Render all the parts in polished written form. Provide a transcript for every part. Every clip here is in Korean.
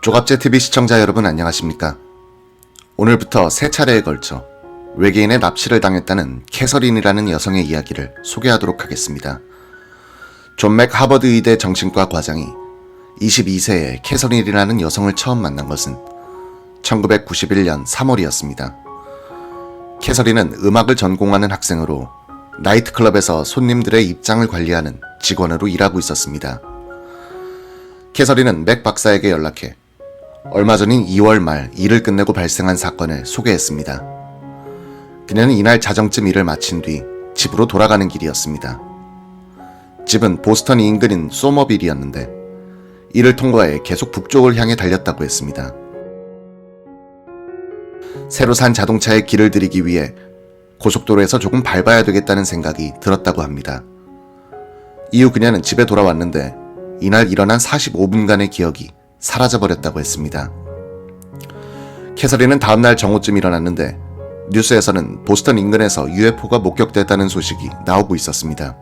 조갑제TV 시청자 여러분 안녕하십니까? 오늘부터 세 차례에 걸쳐 외계인의 납치를 당했다는 캐서린이라는 여성의 이야기를 소개하도록 하겠습니다. 존 맥 하버드 의대 정신과 과장이 22세의 캐서린이라는 여성을 처음 만난 것은 1991년 3월이었습니다. 캐서린은 음악을 전공하는 학생으로 나이트클럽에서 손님들의 입장을 관리하는 직원으로 일하고 있었습니다. 캐서린은 맥 박사에게 연락해 얼마 전인 2월 말 일을 끝내고 발생한 사건을 소개했습니다. 그녀는 이날 자정쯤 일을 마친 뒤 집으로 돌아가는 길이었습니다. 집은 보스턴 인근인 소머빌이었는데 이를 통과해 계속 북쪽을 향해 달렸다고 했습니다. 새로 산 자동차에 길을 들이기 위해 고속도로에서 조금 밟아야 되겠다는 생각이 들었다고 합니다. 이후 그녀는 집에 돌아왔는데 이날 일어난 45분간의 기억이 사라져버렸다고 했습니다. 캐서린은 다음날 정오쯤 일어났는데 뉴스에서는 보스턴 인근에서 UFO가 목격됐다는 소식이 나오고 있었습니다.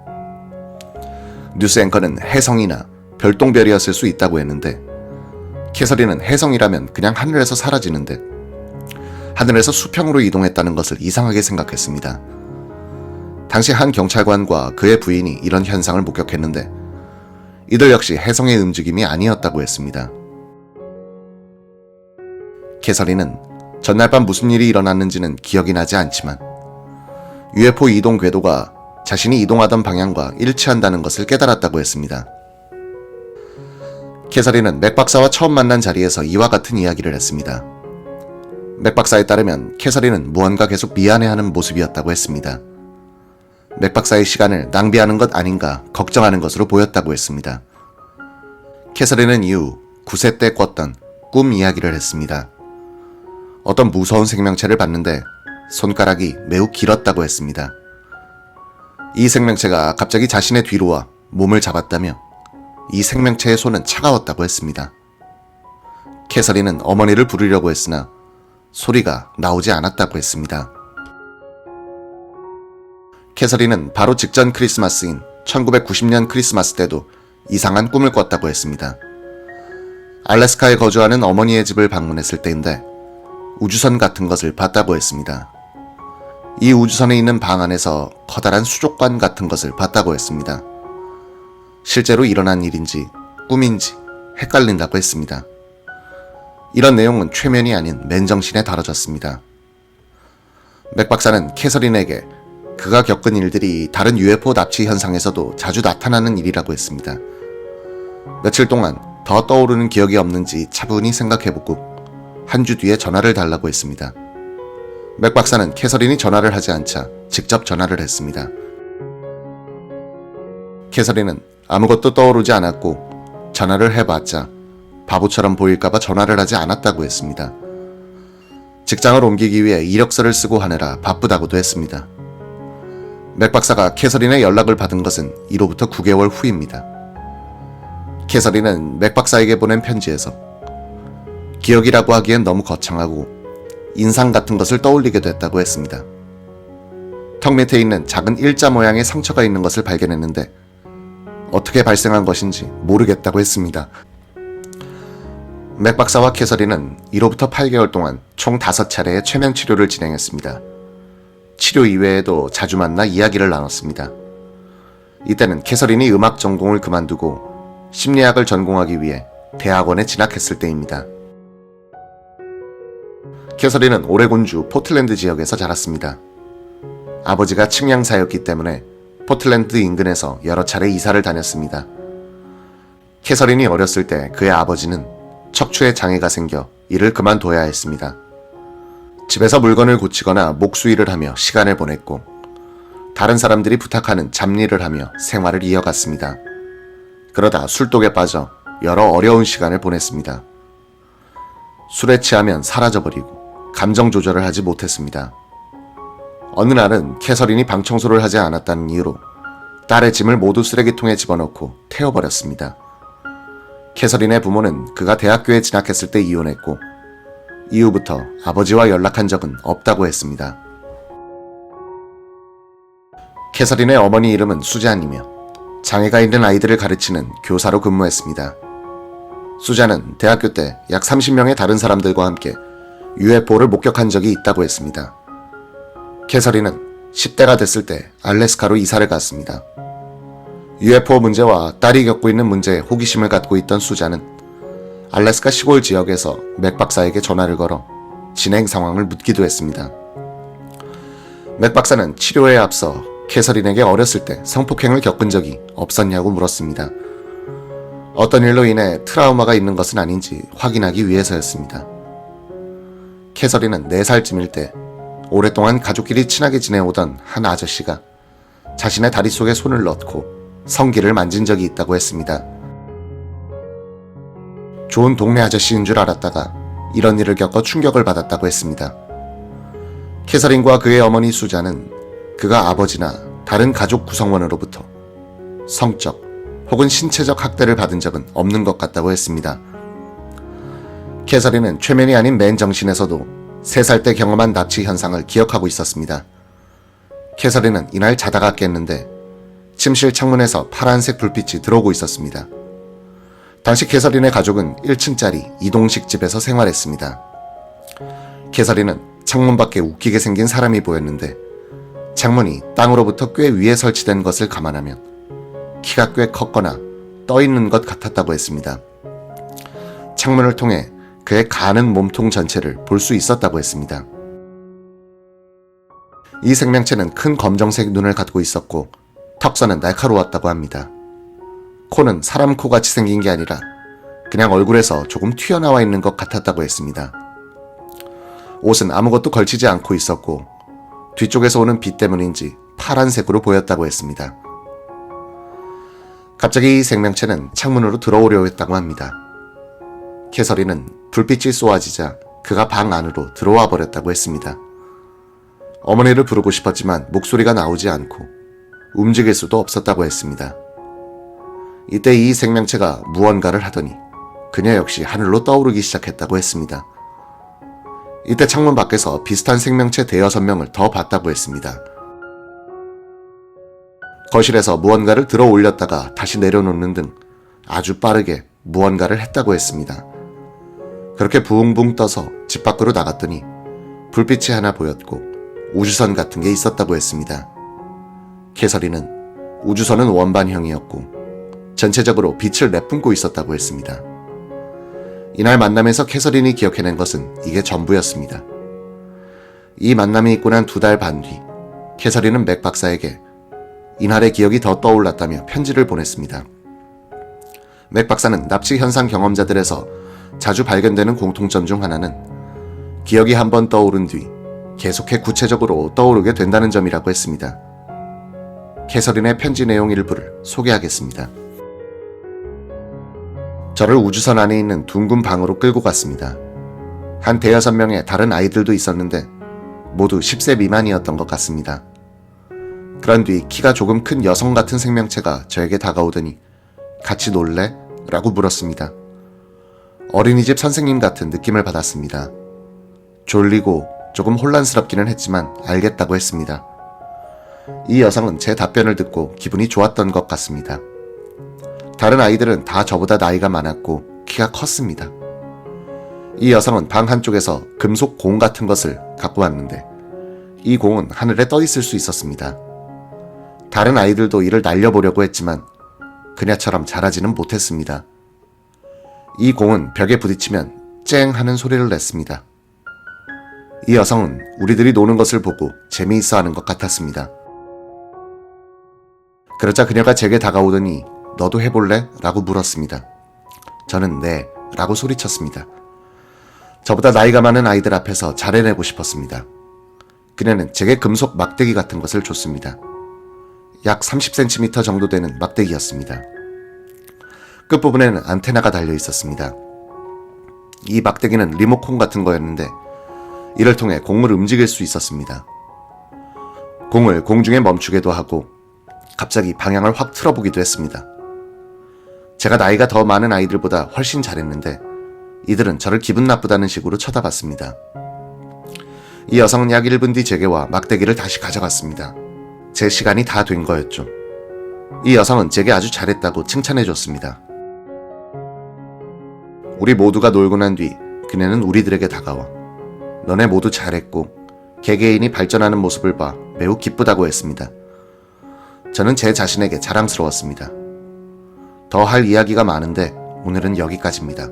뉴스 앵커는 혜성이나 별똥별이었을 수 있다고 했는데 캐서린은 혜성이라면 그냥 하늘에서 사라지는데 하늘에서 수평으로 이동했다는 것을 이상하게 생각했습니다. 당시 한 경찰관과 그의 부인이 이런 현상을 목격했는데 이들 역시 혜성의 움직임이 아니었다고 했습니다. 캐서린은 전날 밤 무슨 일이 일어났는지는 기억이 나지 않지만 UFO 이동 궤도가 자신이 이동하던 방향과 일치한다는 것을 깨달았다고 했습니다. 캐서린은 맥 박사와 처음 만난 자리에서 이와 같은 이야기를 했습니다. 맥 박사에 따르면 캐서린은 무언가 계속 미안해하는 모습이었다고 했습니다. 맥 박사의 시간을 낭비하는 것 아닌가 걱정하는 것으로 보였다고 했습니다. 캐서린은 이후 9세 때 꿨던 꿈 이야기를 했습니다. 어떤 무서운 생명체를 봤는데 손가락이 매우 길었다고 했습니다. 이 생명체가 갑자기 자신의 뒤로 와 몸을 잡았다며 이 생명체의 손은 차가웠다고 했습니다. 캐서린은 어머니를 부르려고 했으나 소리가 나오지 않았다고 했습니다. 캐서린은 바로 직전 크리스마스인 1990년 크리스마스 때도 이상한 꿈을 꿨다고 했습니다. 알래스카에 거주하는 어머니의 집을 방문했을 때인데 우주선 같은 것을 봤다고 했습니다. 이 우주선에 있는 방 안에서 커다란 수족관 같은 것을 봤다고 했습니다. 실제로 일어난 일인지 꿈인지 헷갈린다고 했습니다. 이런 내용은 최면이 아닌 맨정신에 다뤄졌습니다. 맥 박사는 캐서린에게 그가 겪은 일들이 다른 UFO 납치 현상에서도 자주 나타나는 일이라고 했습니다. 며칠 동안 더 떠오르는 기억이 없는지 차분히 생각해보고 한 주 뒤에 전화를 달라고 했습니다. 맥 박사는 캐서린이 전화를 하지 않자 직접 전화를 했습니다. 캐서린은 아무것도 떠오르지 않았고 전화를 해봤자 바보처럼 보일까봐 전화를 하지 않았다고 했습니다. 직장을 옮기기 위해 이력서를 쓰고 하느라 바쁘다고도 했습니다. 맥 박사가 캐서린의 연락을 받은 것은 이로부터 9개월 후입니다. 캐서린은 맥 박사에게 보낸 편지에서 기억이라고 하기엔 너무 거창하고 인상 같은 것을 떠올리게 됐다고 했습니다. 턱 밑에 있는 작은 일자 모양의 상처가 있는 것을 발견했는데 어떻게 발생한 것인지 모르겠다고 했습니다. 맥 박사와 캐서린은 이로부터 8개월 동안 총 5차례의 최면 치료를 진행했습니다. 치료 이외에도 자주 만나 이야기를 나눴습니다. 이때는 캐서린이 음악 전공을 그만두고 심리학을 전공하기 위해 대학원에 진학했을 때입니다. 캐서린은 오레곤주 포틀랜드 지역에서 자랐습니다. 아버지가 측량사였기 때문에 포틀랜드 인근에서 여러 차례 이사를 다녔습니다. 캐서린이 어렸을 때 그의 아버지는 척추에 장애가 생겨 일을 그만둬야 했습니다. 집에서 물건을 고치거나 목수일을 하며 시간을 보냈고 다른 사람들이 부탁하는 잡일을 하며 생활을 이어갔습니다. 그러다 술독에 빠져 여러 어려운 시간을 보냈습니다. 술에 취하면 사라져버리고 감정 조절을 하지 못했습니다. 어느 날은 캐서린이 방 청소를 하지 않았다는 이유로 딸의 짐을 모두 쓰레기통에 집어넣고 태워버렸습니다. 캐서린의 부모는 그가 대학교에 진학했을 때 이혼했고 이후부터 아버지와 연락한 적은 없다고 했습니다. 캐서린의 어머니 이름은 수잔이며 장애가 있는 아이들을 가르치는 교사로 근무했습니다. 수잔은 대학교 때 약 30명의 다른 사람들과 함께 UFO를 목격한 적이 있다고 했습니다. 캐서린은 10대가 됐을 때 알래스카로 이사를 갔습니다. UFO 문제와 딸이 겪고 있는 문제에 호기심을 갖고 있던 수잔은 알래스카 시골 지역에서 맥 박사에게 전화를 걸어 진행 상황을 묻기도 했습니다. 맥 박사는 치료에 앞서 캐서린에게 어렸을 때 성폭행을 겪은 적이 없었냐고 물었습니다. 어떤 일로 인해 트라우마가 있는 것은 아닌지 확인하기 위해서였습니다. 캐서린은 4살쯤일 때 오랫동안 가족끼리 친하게 지내오던 한 아저씨가 자신의 다리 속에 손을 넣고 성기를 만진 적이 있다고 했습니다. 좋은 동네 아저씨인 줄 알았다가 이런 일을 겪어 충격을 받았다고 했습니다. 캐서린과 그의 어머니 수잔은 그가 아버지나 다른 가족 구성원으로부터 성적 혹은 신체적 학대를 받은 적은 없는 것 같다고 했습니다. 캐서린은 최면이 아닌 맨정신에서도 3살 때 경험한 납치 현상을 기억하고 있었습니다. 캐서린은 이날 자다가 깼는데 침실 창문에서 파란색 불빛이 들어오고 있었습니다. 당시 캐서린의 가족은 1층짜리 이동식 집에서 생활했습니다. 캐서린은 창문 밖에 웃기게 생긴 사람이 보였는데 창문이 땅으로부터 꽤 위에 설치된 것을 감안하면 키가 꽤 컸거나 떠 있는 것 같았다고 했습니다. 창문을 통해 그의 가는 몸통 전체를 볼 수 있었다고 했습니다. 이 생명체는 큰 검정색 눈을 갖고 있었고 턱선은 날카로웠다고 합니다. 코는 사람 코같이 생긴 게 아니라 그냥 얼굴에서 조금 튀어나와 있는 것 같았다고 했습니다. 옷은 아무것도 걸치지 않고 있었고 뒤쪽에서 오는 빛 때문인지 파란색으로 보였다고 했습니다. 갑자기 이 생명체는 창문으로 들어오려 했다고 합니다. 캐서린은 불빛이 쏘아지자 그가 방 안으로 들어와 버렸다고 했습니다. 어머니를 부르고 싶었지만 목소리가 나오지 않고 움직일 수도 없었다고 했습니다. 이때 이 생명체가 무언가를 하더니 그녀 역시 하늘로 떠오르기 시작했다고 했습니다. 이때 창문 밖에서 비슷한 생명체 5-6명을 더 봤다고 했습니다. 거실에서 무언가를 들어 올렸다가 다시 내려놓는 등 아주 빠르게 무언가를 했다고 했습니다. 그렇게 붕붕 떠서 집 밖으로 나갔더니 불빛이 하나 보였고 우주선 같은 게 있었다고 했습니다. 캐서린은 우주선은 원반형이었고 전체적으로 빛을 내뿜고 있었다고 했습니다. 이날 만남에서 캐서린이 기억해낸 것은 이게 전부였습니다. 이 만남이 있고 난 2달 반 뒤 캐서린은 맥 박사에게 이날의 기억이 더 떠올랐다며 편지를 보냈습니다. 맥 박사는 납치 현상 경험자들에서 자주 발견되는 공통점 중 하나는 기억이 한번 떠오른 뒤 계속해 구체적으로 떠오르게 된다는 점이라고 했습니다. 캐서린의 편지 내용 일부를 소개하겠습니다. 저를 우주선 안에 있는 둥근 방으로 끌고 갔습니다. 한 5-6명의 다른 아이들도 있었는데 모두 10세 미만이었던 것 같습니다. 그런 뒤 키가 조금 큰 여성 같은 생명체가 저에게 다가오더니 같이 놀래? 라고 물었습니다. 어린이집 선생님 같은 느낌을 받았습니다. 졸리고 조금 혼란스럽기는 했지만 알겠다고 했습니다. 이 여성은 제 답변을 듣고 기분이 좋았던 것 같습니다. 다른 아이들은 다 저보다 나이가 많았고 키가 컸습니다. 이 여성은 방 한쪽에서 금속 공 같은 것을 갖고 왔는데 이 공은 하늘에 떠 있을 수 있었습니다. 다른 아이들도 이를 날려보려고 했지만 그녀처럼 잘하지는 못했습니다. 이 공은 벽에 부딪히면 쨍 하는 소리를 냈습니다. 이 여성은 우리들이 노는 것을 보고 재미있어 하는 것 같았습니다. 그러자 그녀가 제게 다가오더니 너도 해볼래? 라고 물었습니다. 저는 네 라고 소리쳤습니다. 저보다 나이가 많은 아이들 앞에서 잘해내고 싶었습니다. 그녀는 제게 금속 막대기 같은 것을 줬습니다. 약 30cm 정도 되는 막대기였습니다. 끝부분에는 안테나가 달려 있었습니다. 이 막대기는 리모컨 같은 거였는데 이를 통해 공을 움직일 수 있었습니다. 공을 공중에 멈추게도 하고 갑자기 방향을 확 틀어보기도 했습니다. 제가 나이가 더 많은 아이들보다 훨씬 잘했는데 이들은 저를 기분 나쁘다는 식으로 쳐다봤습니다. 이 여성은 약 1분 뒤 제게 와 막대기를 다시 가져갔습니다. 제 시간이 다 된 거였죠. 이 여성은 제게 아주 잘했다고 칭찬해줬습니다. 우리 모두가 놀고 난 뒤 그녀는 우리들에게 다가와 너네 모두 잘했고 개개인이 발전하는 모습을 봐 매우 기쁘다고 했습니다. 저는 제 자신에게 자랑스러웠습니다. 더 할 이야기가 많은데 오늘은 여기까지입니다.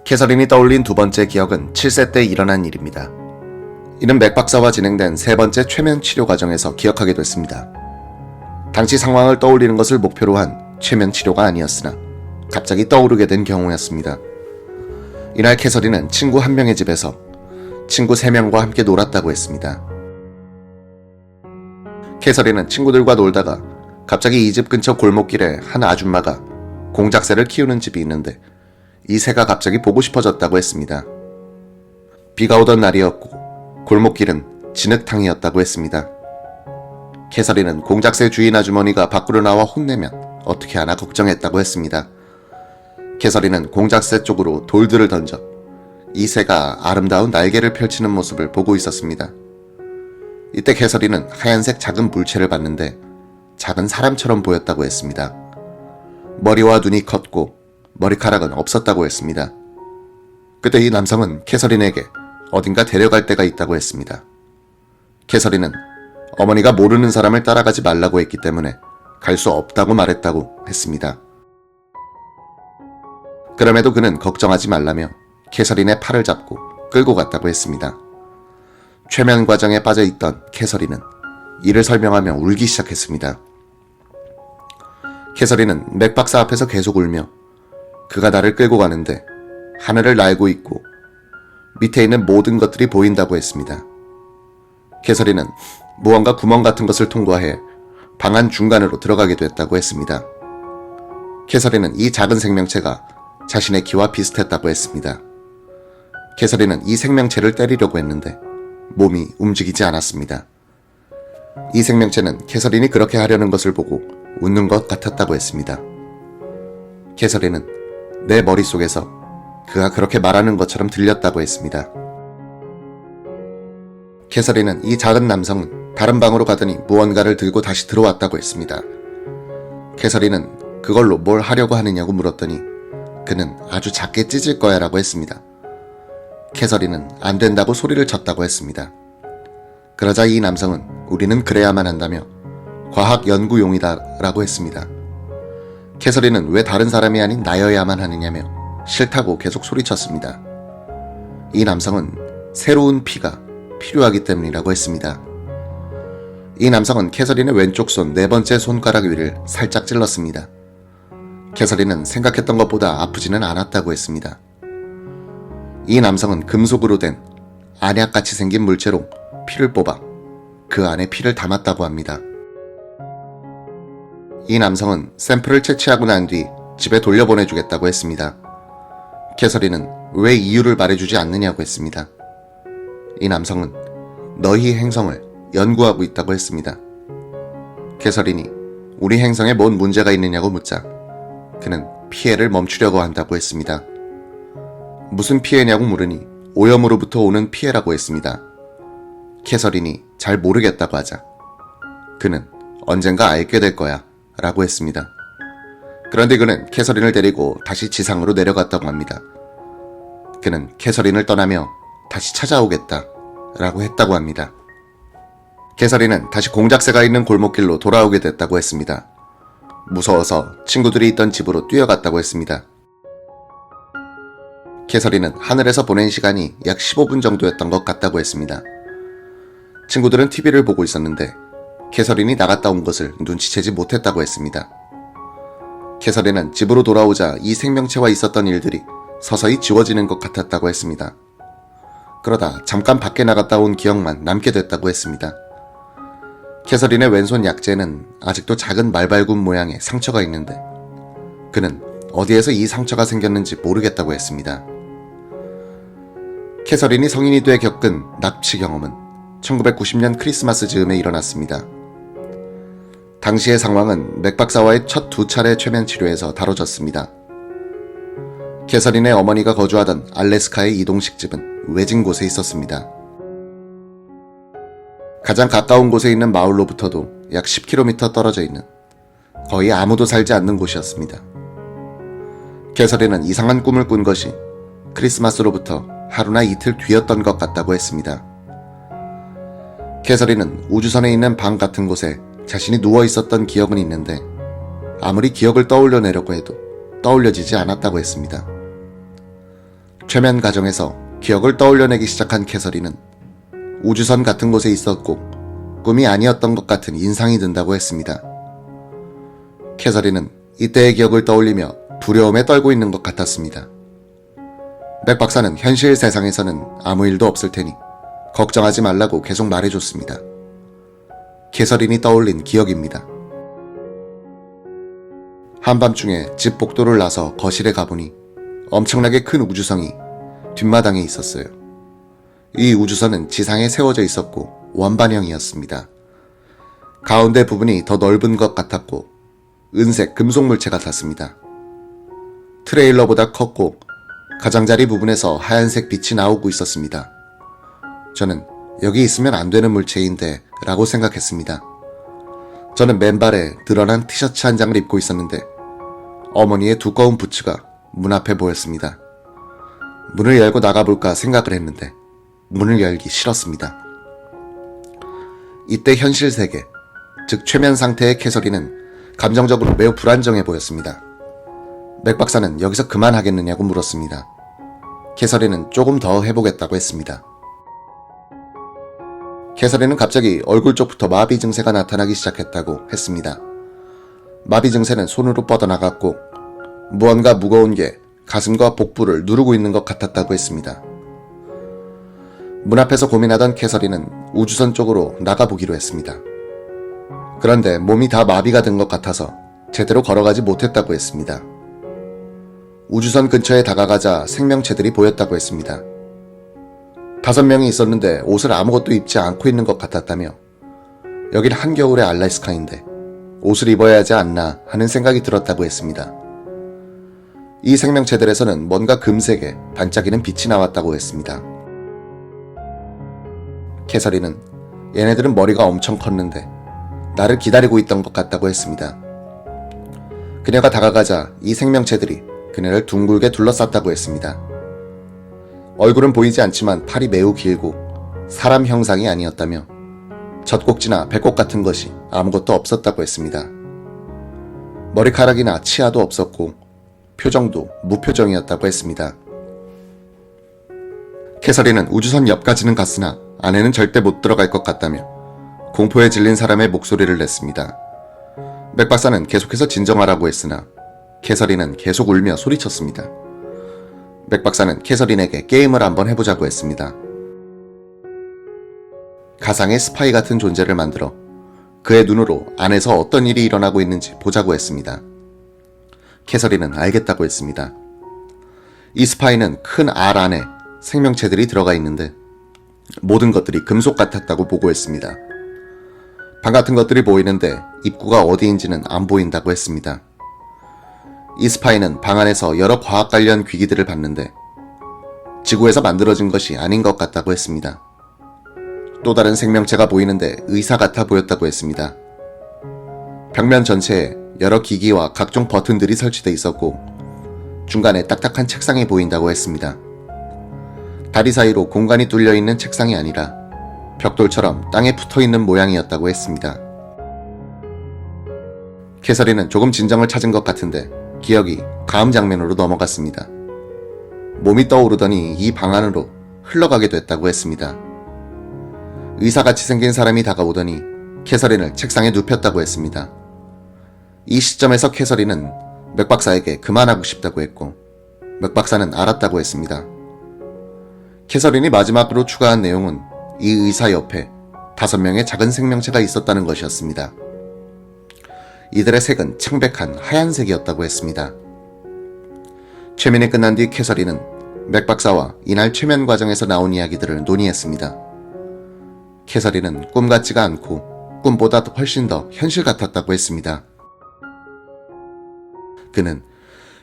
캐서린이 떠올린 두 번째 기억은 7세 때 일어난 일입니다. 이는 맥 박사와 진행된 세 번째 최면 치료 과정에서 기억하게 됐습니다. 당시 상황을 떠올리는 것을 목표로 한 최면 치료가 아니었으나 갑자기 떠오르게 된 경우였습니다. 이날 캐서린은 친구 한 명의 집에서 친구 3명과 함께 놀았다고 했습니다. 캐서린은 친구들과 놀다가 갑자기 이 집 근처 골목길에 한 아줌마가 공작새를 키우는 집이 있는데 이 새가 갑자기 보고 싶어졌다고 했습니다. 비가 오던 날이었고 골목길은 진흙탕이었다고 했습니다. 캐서린은 공작새 주인 아주머니가 밖으로 나와 혼내면 어떻게 하나 걱정했다고 했습니다. 캐서린은 공작새 쪽으로 돌들을 던져 이 새가 아름다운 날개를 펼치는 모습을 보고 있었습니다. 이때 캐서린은 하얀색 작은 물체를 봤는데 작은 사람처럼 보였다고 했습니다. 머리와 눈이 컸고 머리카락은 없었다고 했습니다. 그때 이 남성은 캐서린에게 어딘가 데려갈 데가 있다고 했습니다. 캐서린은 어머니가 모르는 사람을 따라가지 말라고 했기 때문에 갈 수 없다고 말했다고 했습니다. 그럼에도 그는 걱정하지 말라며 캐서린의 팔을 잡고 끌고 갔다고 했습니다. 최면 과정에 빠져있던 캐서린은 이를 설명하며 울기 시작했습니다. 캐서린은 맥 박사 앞에서 계속 울며 그가 나를 끌고 가는데 하늘을 날고 있고 밑에 있는 모든 것들이 보인다고 했습니다. 캐서린은 무언가 구멍 같은 것을 통과해 방 안 중간으로 들어가게 됐다고 했습니다. 캐서린은 이 작은 생명체가 자신의 키와 비슷했다고 했습니다. 캐서린은 이 생명체를 때리려고 했는데 몸이 움직이지 않았습니다. 이 생명체는 캐서린이 그렇게 하려는 것을 보고 웃는 것 같았다고 했습니다. 캐서린은 내 머릿속에서 그가 그렇게 말하는 것처럼 들렸다고 했습니다. 캐서린은 이 작은 남성은 다른 방으로 가더니 무언가를 들고 다시 들어왔다고 했습니다. 캐서린은 그걸로 뭘 하려고 하느냐고 물었더니 그는 아주 작게 찢을 거야 라고 했습니다. 캐서린은 안 된다고 소리를 쳤다고 했습니다. 그러자 이 남성은 우리는 그래야만 한다며 과학 연구용이다 라고 했습니다. 캐서린은 왜 다른 사람이 아닌 나여야만 하느냐며 싫다고 계속 소리쳤습니다. 이 남성은 새로운 피가 필요하기 때문이라고 했습니다. 이 남성은 캐서린의 왼쪽 손 4번째 손가락 위를 살짝 찔렀습니다. 캐서린은 생각했던 것보다 아프지는 않았다고 했습니다. 이 남성은 금속으로 된 안약같이 생긴 물체로 피를 뽑아 그 안에 피를 담았다고 합니다. 이 남성은 샘플을 채취하고 난 뒤 집에 돌려보내주겠다고 했습니다. 캐서린은 왜 이유를 말해주지 않느냐고 했습니다. 이 남성은 너희 행성을 연구하고 있다고 했습니다. 캐서린이 우리 행성에 뭔 문제가 있느냐고 묻자 그는 피해를 멈추려고 한다고 했습니다. 무슨 피해냐고 물으니 오염으로부터 오는 피해라고 했습니다. 캐서린이 잘 모르겠다고 하자 그는 언젠가 알게 될 거야 라고 했습니다. 그런데 그는 캐서린을 데리고 다시 지상으로 내려갔다고 합니다. 그는 캐서린을 떠나며 다시 찾아오겠다 라고 했다고 합니다. 캐서린은 다시 공작새가 있는 골목길로 돌아오게 됐다고 했습니다. 무서워서 친구들이 있던 집으로 뛰어갔다고 했습니다. 캐서린은 하늘에서 보낸 시간이 약 15분 정도였던 것 같다고 했습니다. 친구들은 TV를 보고 있었는데 캐서린이 나갔다 온 것을 눈치채지 못했다고 했습니다. 캐서린은 집으로 돌아오자 이 생명체와 있었던 일들이 서서히 지워지는 것 같았다고 했습니다. 그러다 잠깐 밖에 나갔다 온 기억만 남게 됐다고 했습니다. 캐서린의 왼손 약재는 아직도 작은 말발굽 모양의 상처가 있는데 그는 어디에서 이 상처가 생겼는지 모르겠다고 했습니다. 캐서린이 성인이 돼 겪은 납치 경험은 1990년 크리스마스 즈음에 일어났습니다. 당시의 상황은 맥 박사와의 첫 2차례 최면 치료에서 다뤄졌습니다. 캐서린의 어머니가 거주하던 알래스카의 이동식 집은 외진 곳에 있었습니다. 가장 가까운 곳에 있는 마을로부터도 약 10km 떨어져 있는 거의 아무도 살지 않는 곳이었습니다. 캐서린은 이상한 꿈을 꾼 것이 크리스마스로부터 하루나 이틀 뒤였던 것 같다고 했습니다. 캐서린은 우주선에 있는 방 같은 곳에 자신이 누워 있었던 기억은 있는데 아무리 기억을 떠올려내려고 해도 떠올려지지 않았다고 했습니다. 최면 과정에서 기억을 떠올려내기 시작한 캐서린은 우주선 같은 곳에 있었고 꿈이 아니었던 것 같은 인상이 든다고 했습니다. 캐서린은 이때의 기억을 떠올리며 두려움에 떨고 있는 것 같았습니다. 맥 박사는 현실 세상에서는 아무 일도 없을 테니 걱정하지 말라고 계속 말해줬습니다. 캐서린이 떠올린 기억입니다. 한밤중에 집 복도를 나서 거실에 가보니 엄청나게 큰 우주선이 뒷마당에 있었어요. 이 우주선은 지상에 세워져 있었고 원반형이었습니다. 가운데 부분이 더 넓은 것 같았고 은색 금속 물체 같았습니다. 트레일러보다 컸고 가장자리 부분에서 하얀색 빛이 나오고 있었습니다. 저는 여기 있으면 안 되는 물체인데 라고 생각했습니다. 저는 맨발에 드러난 티셔츠 한 장을 입고 있었는데 어머니의 두꺼운 부츠가 문 앞에 보였습니다. 문을 열고 나가볼까 생각을 했는데 문을 열기 싫었습니다. 이때 현실 세계, 즉 최면 상태의 캐서린은 감정적으로 매우 불안정해 보였습니다. 맥 박사는 여기서 그만하겠느냐고 물었습니다. 캐서린은 조금 더 해보겠다고 했습니다. 캐서린은 갑자기 얼굴 쪽부터 마비 증세가 나타나기 시작했다고 했습니다. 마비 증세는 손으로 뻗어나갔고 무언가 무거운 게 가슴과 복부를 누르고 있는 것 같았다고 했습니다. 문 앞에서 고민하던 캐서린은 우주선 쪽으로 나가보기로 했습니다. 그런데 몸이 다 마비가 된 것 같아서 제대로 걸어가지 못했다고 했습니다. 우주선 근처에 다가가자 생명체들이 보였다고 했습니다. 5명이 있었는데 옷을 아무것도 입지 않고 있는 것 같았다며 여긴 한겨울의 알래스카인데 옷을 입어야 하지 않나 하는 생각이 들었다고 했습니다. 이 생명체들에서는 뭔가 금색에 반짝이는 빛이 나왔다고 했습니다. 캐서린은 얘네들은 머리가 엄청 컸는데 나를 기다리고 있던 것 같다고 했습니다. 그녀가 다가가자 이 생명체들이 그녀를 둥글게 둘러쌌다고 했습니다. 얼굴은 보이지 않지만 팔이 매우 길고 사람 형상이 아니었다며 젖꼭지나 배꼽 같은 것이 아무것도 없었다고 했습니다. 머리카락이나 치아도 없었고 표정도 무표정이었다고 했습니다. 캐서린은 우주선 옆까지는 갔으나 안에는 절대 못 들어갈 것 같다며 공포에 질린 사람의 목소리를 냈습니다. 맥 박사는 계속해서 진정하라고 했으나 캐서린은 계속 울며 소리쳤습니다. 맥 박사는 캐서린에게 게임을 한번 해보자고 했습니다. 가상의 스파이 같은 존재를 만들어 그의 눈으로 안에서 어떤 일이 일어나고 있는지 보자고 했습니다. 캐서린은 알겠다고 했습니다. 이 스파이는 큰 알 안에 생명체들이 들어가 있는데 모든 것들이 금속 같았다고 보고했습니다. 방 같은 것들이 보이는데 입구가 어디인지는 안 보인다고 했습니다. 이 스파이는 방 안에서 여러 과학 관련 기기들을 봤는데 지구에서 만들어진 것이 아닌 것 같다고 했습니다. 또 다른 생명체가 보이는데 의사 같아 보였다고 했습니다. 벽면 전체에 여러 기기와 각종 버튼들이 설치되어 있었고 중간에 딱딱한 책상이 보인다고 했습니다. 다리 사이로 공간이 뚫려 있는 책상이 아니라 벽돌처럼 땅에 붙어있는 모양이었다고 했습니다. 캐서린은 조금 진정을 찾은 것 같은데 기억이 다음 장면으로 넘어갔습니다. 몸이 떠오르더니 이 방 안으로 흘러가게 됐다고 했습니다. 의사같이 생긴 사람이 다가오더니 캐서린을 책상에 눕혔다고 했습니다. 이 시점에서 캐서린은 맥 박사에게 그만하고 싶다고 했고 맥 박사는 알았다고 했습니다. 캐서린이 마지막으로 추가한 내용은 이 의사 옆에 5명의 작은 생명체가 있었다는 것이었습니다. 이들의 색은 창백한 하얀색이었다고 했습니다. 최면이 끝난 뒤 캐서린은 맥 박사와 이날 최면 과정에서 나온 이야기들을 논의했습니다. 캐서린은 꿈 같지가 않고 꿈보다 훨씬 더 현실 같았다고 했습니다. 그는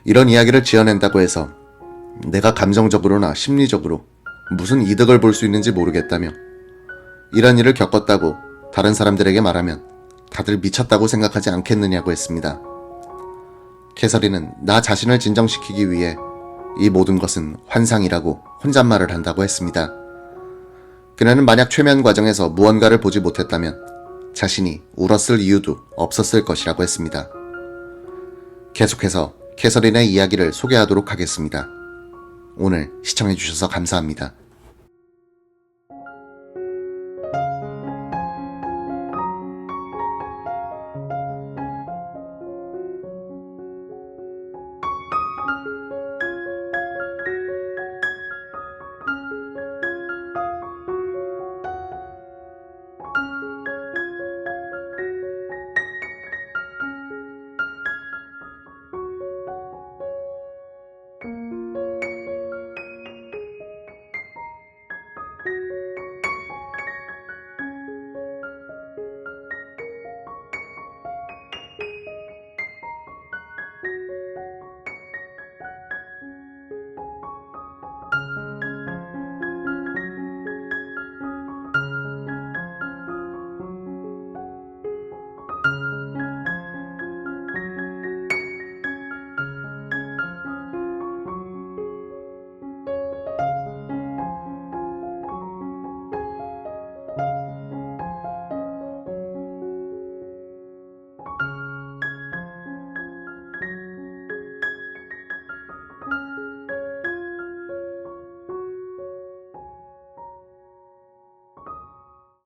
이런 이야기를 지어낸다고 해서 내가 감정적으로나 심리적으로 무슨 이득을 볼 수 있는지 모르겠다며 이런 일을 겪었다고 다른 사람들에게 말하면 다들 미쳤다고 생각하지 않겠느냐고 했습니다. 캐서린은 나 자신을 진정시키기 위해 이 모든 것은 환상이라고 혼잣말을 한다고 했습니다. 그녀는 만약 최면 과정에서 무언가를 보지 못했다면 자신이 울었을 이유도 없었을 것이라고 했습니다. 계속해서 캐서린의 이야기를 소개하도록 하겠습니다. 오늘 시청해주셔서 감사합니다.